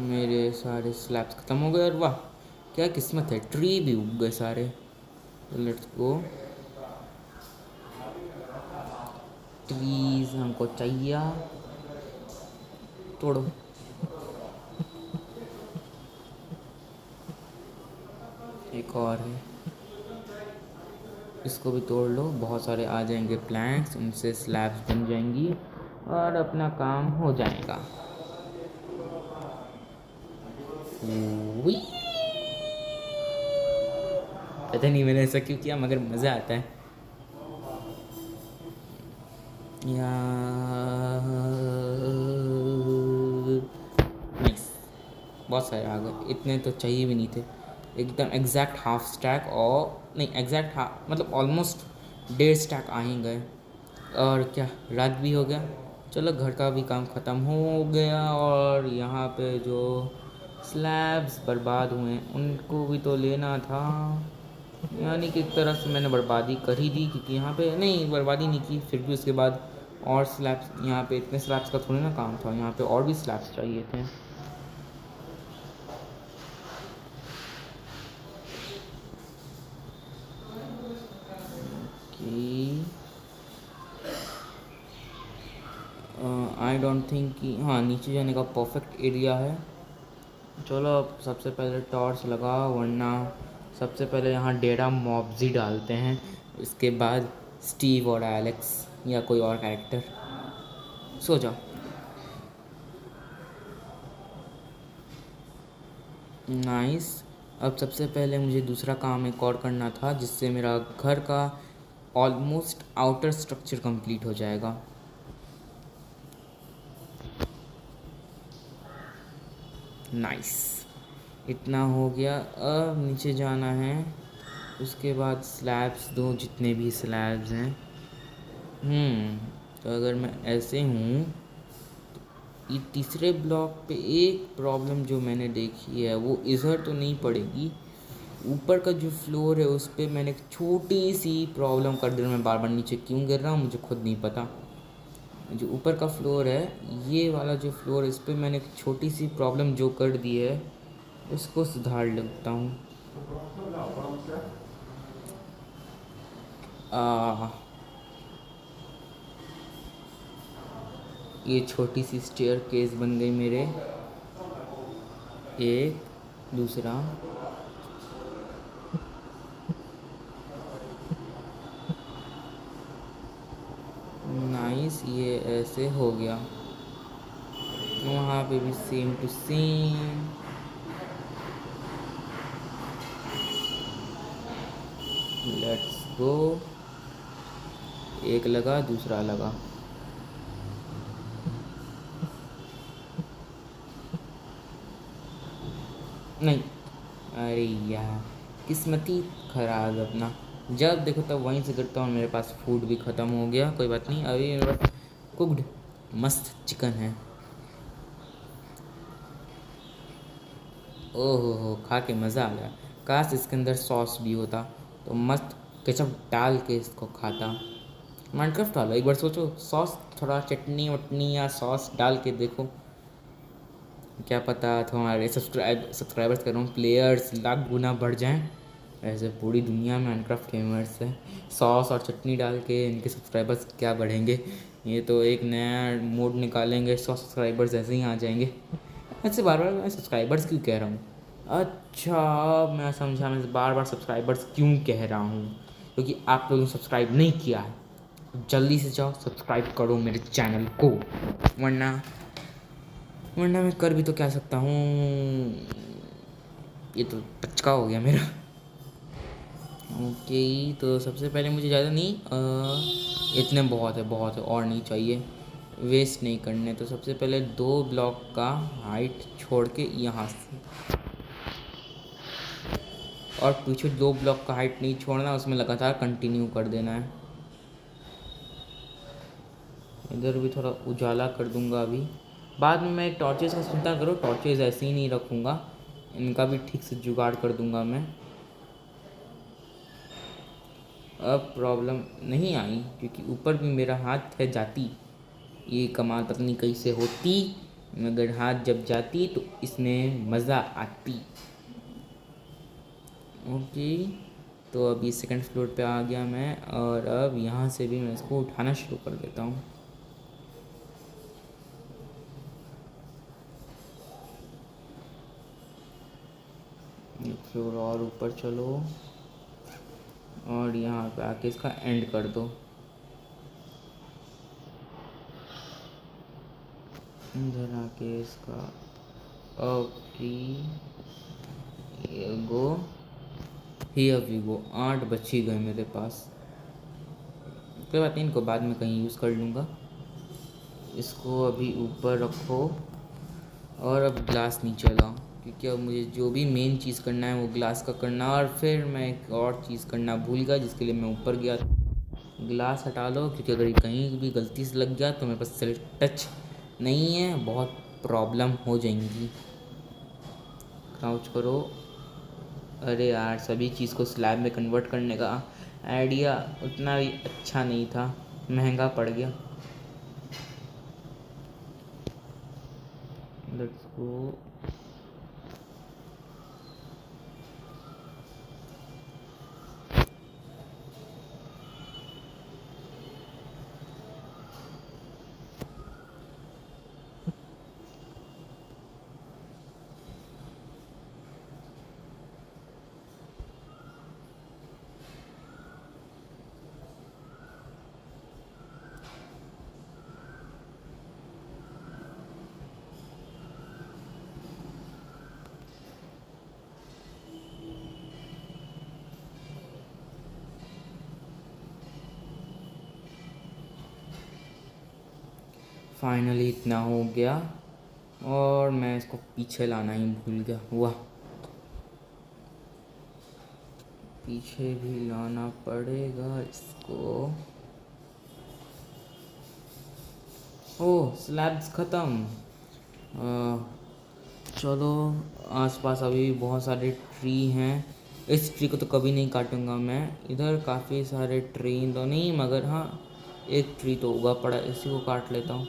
मेरे सारे स्लैब्स ख़त्म हो गए, और वाह क्या किस्मत है, ट्री भी उग गए सारे। लेट्स गो, ट्रीज हमको चाहिए, तोड़ो। एक और है, इसको भी तोड़ लो, बहुत सारे आ जाएंगे प्लैंक्स, उनसे स्लैब्स बन जाएंगी और अपना काम हो जाएगा। पता नहीं मैंने ऐसा क्यों किया, मगर मज़ा आता है। नाइस, बहुत सारे आ गए, इतने तो चाहिए भी नहीं थे। एकदम एग्जैक्ट हाफ स्टैक, और नहीं एग्जैक्ट हाफ मतलब ऑलमोस्ट 1.5 स्टैक आ ही गए। और क्या, रात भी हो गया। चलो घर का भी काम ख़त्म हो गया, और यहाँ पे जो स्लैब्स बर्बाद हुए उनको भी तो लेना था। यानी कि एक तरह से मैंने बर्बादी कर ही दी, क्योंकि यहाँ पे नहीं बर्बादी नहीं की, फिर भी उसके बाद और स्लैब्स, यहाँ पे इतने स्लैब्स का थोड़ी ना काम था, यहाँ पे और भी स्लैब्स चाहिए थे। कि आई डोंट थिंक कि हाँ नीचे जाने का परफेक्ट एरिया है। चलो अब सबसे पहले टॉर्च लगाओ, वरना सबसे पहले यहाँ डेरा मॉब्जी डालते हैं, इसके बाद स्टीव और एलेक्स या कोई और कैरेक्टर। सो जाओ। नाइस। अब सबसे पहले मुझे दूसरा काम एक और करना था, जिससे मेरा घर का ऑलमोस्ट आउटर स्ट्रक्चर कंप्लीट हो जाएगा। नाइस, इतना हो गया। अब नीचे जाना है, उसके बाद स्लैब्स दो, जितने भी स्लैब्स हैं। तो अगर मैं ऐसे हूँ, ये तीसरे ब्लॉक पे एक प्रॉब्लम जो मैंने देखी है वो इधर तो नहीं पड़ेगी। ऊपर का जो फ्लोर है उस पर मैंने एक छोटी सी प्रॉब्लम कर दी। मैं बार बार नीचे क्यों गिर रहा हूँ मुझे खुद नहीं पता। जो ऊपर का फ्लोर है, ये वाला जो फ्लोर है, इस पर मैंने एक छोटी सी प्रॉब्लम जो कर दी है उसको सुधार लेता हूँ। ये छोटी सी स्टेयर केस बन गई मेरे। एक, दूसरा, नाइस, ये ऐसे हो गया। वहाँ पे भी same to same. Let's go. एक लगा, दूसरा लगा। नहीं, अरे यार, किस्मती खराब अपना। जब देखो तब वहीं से गिरता हूँ। मेरे पास फूड भी ख़त्म हो गया, कोई बात नहीं। अभी मेरे पास कुक्ड मस्त चिकन है। ओहो हो, खा के मज़ा आ गया। काश इसके अंदर सॉस भी होता तो मस्त केचप डाल के इसको खाता। माइनक्राफ्ट वाला एक बार सोचो, सॉस, थोड़ा चटनी वटनी या सॉस डाल के देखो, क्या पता तुम्हारे सब्सक्राइबर्स कर रहा हूँ, प्लेयर्स लाख गुना बढ़ जाएं। ऐसे पूरी दुनिया में माइनक्राफ्ट गेमर्स है, सॉस और चटनी डाल के इनके सब्सक्राइबर्स क्या बढ़ेंगे। ये तो एक नया मोड निकालेंगे, 100 सब्सक्राइबर्स ऐसे ही आ जाएंगे। ऐसे बार बार मैं सब्सक्राइबर्स क्यों कह रहा हूँ? अच्छा, मैं समझा, मैं बार बार सब्सक्राइबर्स क्यों कह रहा हूँ, क्योंकि आप लोगों ने सब्सक्राइब नहीं किया है। जल्दी से जाओ सब्सक्राइब करो मेरे चैनल को, वरना मैं कर भी तो क्या सकता हूँ। ये तो पचका हो गया मेरा। ओके, तो सबसे पहले मुझे ज़्यादा नहीं, इतने बहुत है, बहुत है, और नहीं चाहिए, वेस्ट नहीं करने। तो सबसे पहले 2 ब्लॉक का हाइट छोड़ के यहाँ से, और पीछे 2 ब्लॉक का हाइट नहीं छोड़ना, उसमें लगातार कंटिन्यू कर देना है। इधर भी थोड़ा उजाला कर दूंगा अभी। बाद में मैं टॉर्चेस का चिंता करो, टॉर्चेस ऐसे ही नहीं रखूँगा, इनका भी ठीक से जुगाड़ कर दूंगा मैं। अब प्रॉब्लम नहीं आई, क्योंकि ऊपर भी मेरा हाथ है जाती। ये कमाल पता नहीं कैसे होती, मगर हाथ जब जाती तो इसमें मज़ा आती। ओके, तो अभी सेकंड फ्लोर पे आ गया मैं, और अब यहाँ से भी मैं इसको उठाना शुरू कर देता हूँ। एक फ्लोर और ऊपर चलो, और यहाँ पे आके इसका एंड कर दो। इधर आके इसका, okay, go, here we go. 8 बच ही गए मेरे पास, कोई बात नहीं, इनको बाद में कहीं यूज़ कर लूँगा। इसको अभी ऊपर रखो, और अब ग्लास नीचे लाओ, क्योंकि अब मुझे जो भी मेन चीज़ करना है वो ग्लास का करना। और फिर मैं एक और चीज़ करना भूल गया, जिसके लिए मैं ऊपर गया। ग्लास हटा लो, क्योंकि अगर कहीं भी गलती से लग गया तो मेरे पास सेल्फ टच नहीं है, बहुत प्रॉब्लम हो जाएंगी। क्राउच करो। अरे यार, सभी चीज़ को स्लैब में कन्वर्ट करने का आइडिया उतना भी अच्छा नहीं था, महंगा पड़ गया। Let's go. फाइनली इतना हो गया और मैं इसको पीछे लाना ही भूल गया। वाह, पीछे भी लाना पड़ेगा इसको। ओह, स्लैब्स ख़त्म। चलो, आसपास अभी भी बहुत सारे ट्री हैं। इस ट्री को तो कभी नहीं काटूंगा मैं। इधर काफ़ी सारे ट्री तो नहीं, मगर हाँ एक ट्री तो उगा पड़ा, इसी को काट लेता हूँ।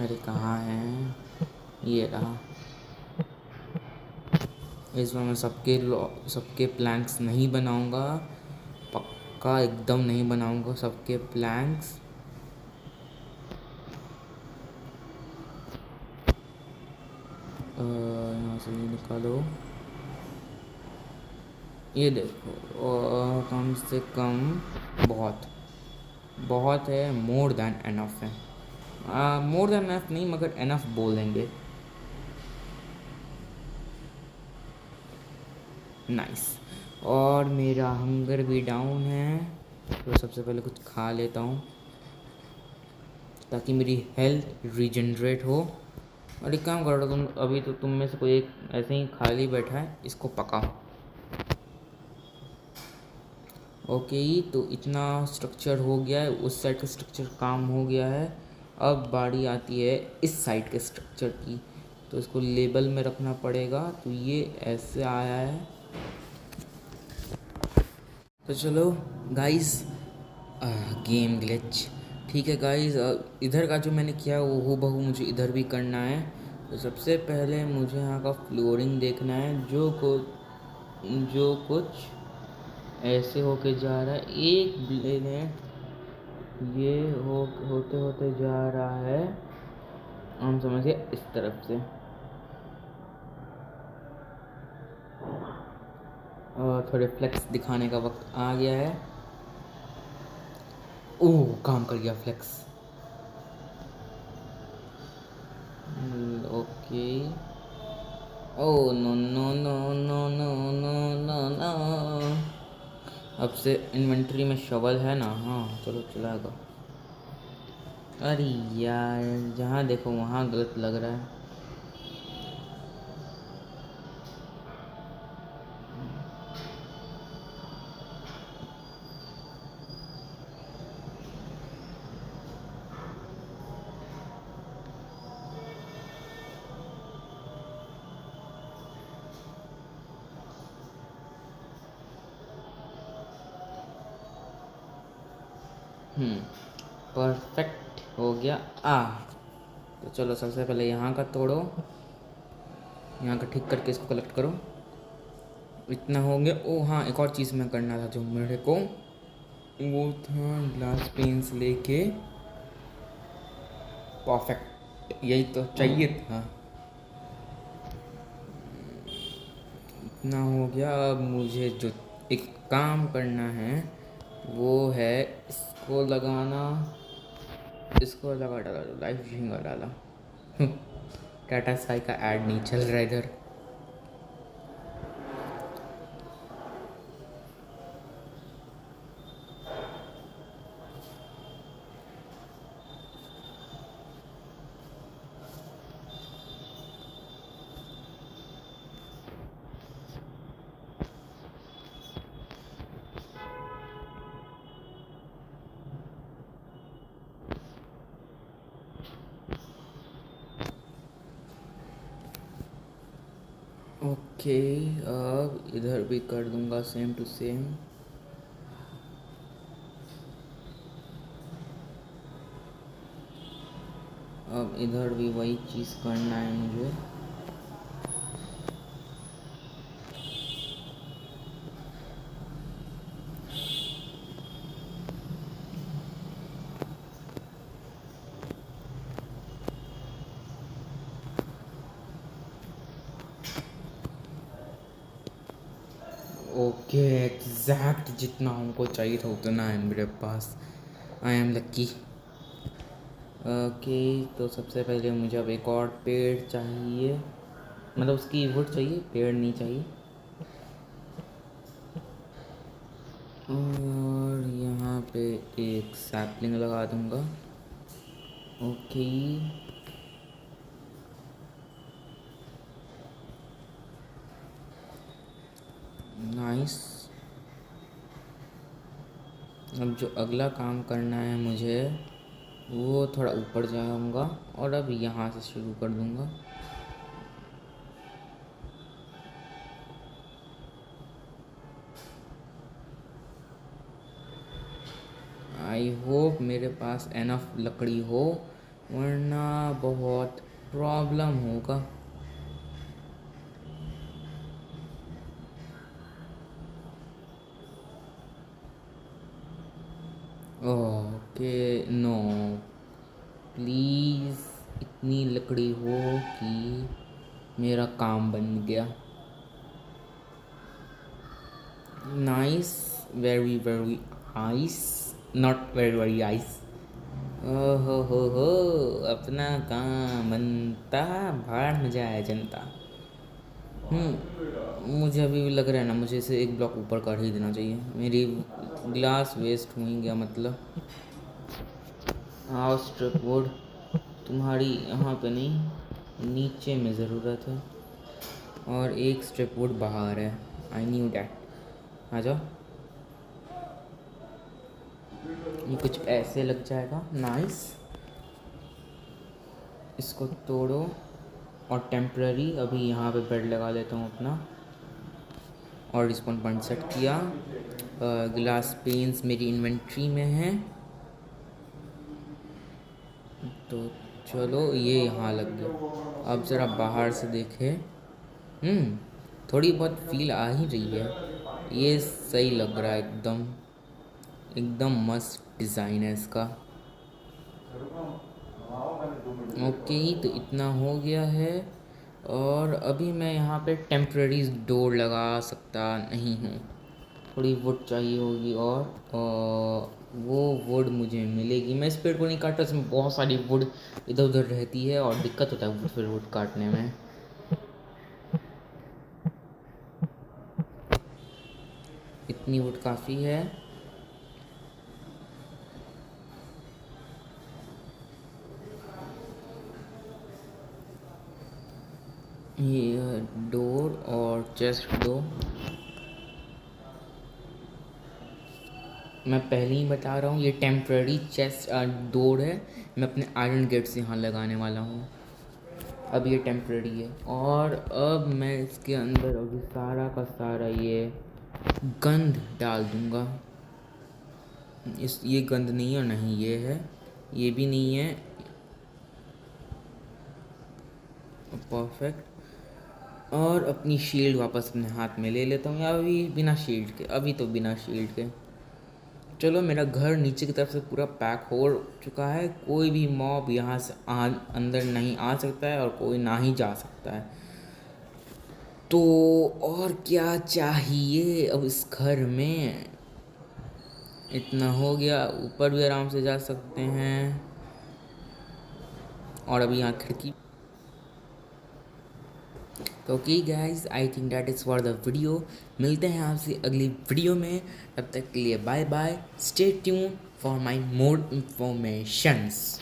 अरे कहाँ है? ये रहा। इस बार मैं सबके प्लैंक्स नहीं बनाऊंगा, पक्का एकदम नहीं बनाऊंगा सबके प्लैंक्स। यहाँ से ये निकालो। ये देखो, कम से कम बहुत बहुत है, मोर देन एनफ है। मोर देन एनफ नहीं, मगर एनफ बोलेंगे। नाइस। और मेरा हंगर भी डाउन है, तो सबसे पहले कुछ खा लेता हूँ ताकि मेरी हेल्थ रीजनरेट हो। और एक काम करो तुम, अभी तो तुम में से कोई एक ऐसे ही खाली बैठा है, इसको पकाओ। ओके, तो इतना स्ट्रक्चर हो गया है, उस साइड का स्ट्रक्चर काम हो गया है। अब बारी आती है इस साइड के स्ट्रक्चर की, तो इसको लेबल में रखना पड़ेगा। तो ये ऐसे आया है। तो चलो गाइस, गेम ग्लिच। ठीक है गाइस, इधर का जो मैंने किया वो हूबहू मुझे इधर भी करना है। तो सबसे पहले मुझे यहाँ का फ्लोरिंग देखना है, जो कुछ ऐसे होके जा रहा है। एक मिनट, ये होते होते जा रहा है, हम समझिए इस तरफ से। और थोड़े फ्लेक्स दिखाने का वक्त आ गया है। ओह, काम कर गया flex. Okay. Oh no no no no no no no no. अब से इन्वेंट्री में शवल है ना? हाँ चलो, चलाएगा। अरे यार, जहाँ देखो वहाँ गलत लग रहा है। परफेक्ट हो गया। तो चलो, सबसे पहले यहाँ का तोड़ो, यहाँ का ठीक करके इसको कलेक्ट करो। इतना हो गया। ओ हाँ, एक और चीज़ मैं करना था जो मेरे को, वो था ग्लास पेंस लेके। परफेक्ट, यही तो चाहिए था। इतना हो गया। अब मुझे जो एक काम करना है वो है इसको लगाना। इसको लगा डाला, लाइफ झिंगा डाला। टाटा स्काई का ऐड नहीं चल रहा इधर। ओके, अब इधर भी कर दूंगा सेम टू सेम। अब इधर भी वही चीज़ करना है मुझे। ओके, एग्जैक्ट जितना हमको चाहिए था उतना है मेरे पास। I am lucky. ओके, तो सबसे पहले मुझे अब एक और पेड़ चाहिए, मतलब उसकी वुड चाहिए, पेड़ नहीं चाहिए। और यहाँ पे एक सैपलिंग लगा दूँगा। Okay, nice. अब जो अगला काम करना है मुझे, वो थोड़ा ऊपर जाऊँगा और अब यहाँ से शुरू कर दूँगा। आई होप मेरे पास एनफ लकड़ी हो, वरना बहुत प्रॉब्लम होगा। ओके, नो, प्लीज़ इतनी लकड़ी हो कि मेरा काम बन गया। Nice, very very ice, not very very ice. हो, अपना काम बनता, भाड़ में जाए जनता। मुझे अभी भी लग रहा है ना, मुझे इसे एक ब्लॉक ऊपर कर ही देना चाहिए। मेरी ग्लास वेस्ट हुई गया मतलब। आओ स्ट्रिप वुड, तुम्हारी यहाँ पे नहीं, नीचे में ज़रूरत है। और एक स्ट्रिप वुड बाहर है, आई न्यू डैट। आ जाओ, ये कुछ ऐसे लग जाएगा, नाइस। इसको तोड़ो और टेम्प्ररी अभी यहाँ पे बेड लगा देता हूँ अपना। और रिस्पॉन पॉइंट सेट किया। ग्लास पेन्स मेरी इन्वेंट्री में है, तो चलो ये यहाँ लग गया। अब ज़रा बाहर से देखें, थोड़ी बहुत फील आ ही रही है। ये सही लग रहा है, एकदम एकदम मस्त डिज़ाइन है इसका। ओके, तो इतना हो गया है। और अभी मैं यहाँ पे टेम्प्रेरी डोर लगा सकता नहीं हूँ, थोड़ी वुड चाहिए होगी। और वो वुड मुझे मिलेगी, मैं इस पेड़ को नहीं काटता, इसमें बहुत सारी वुड इधर उधर रहती है और दिक्कत होता है फिर वुड काटने में। इतनी वुड काफ़ी है। ये डोर और चेस्ट दो। मैं पहले ही बता रहा हूँ, ये टेम्प्रेरी चेस्ट डोर है, मैं अपने आयरन गेट से यहाँ लगाने वाला हूँ। अब ये टेम्प्रेरी है और अब मैं इसके अंदर अभी सारा का सारा ये गंध डाल दूँगा। ये गंध नहीं है, नहीं ये है, ये भी नहीं है। परफेक्ट। और अपनी शील्ड वापस अपने हाथ में ले लेता हूँ, या अभी बिना शील्ड के, अभी तो बिना शील्ड के। चलो, मेरा घर नीचे की तरफ से पूरा पैक हो चुका है, कोई भी मॉब यहाँ से अंदर नहीं आ सकता है और कोई ना ही जा सकता है। तो और क्या चाहिए अब इस घर में, इतना हो गया। ऊपर भी आराम से जा सकते हैं। और अभी यहाँ खिड़की। तो okay guys, I think that is for the video. मिलते हैं आपसे अगली वीडियो में, तब तक के लिए bye bye, stay tune for my more informations.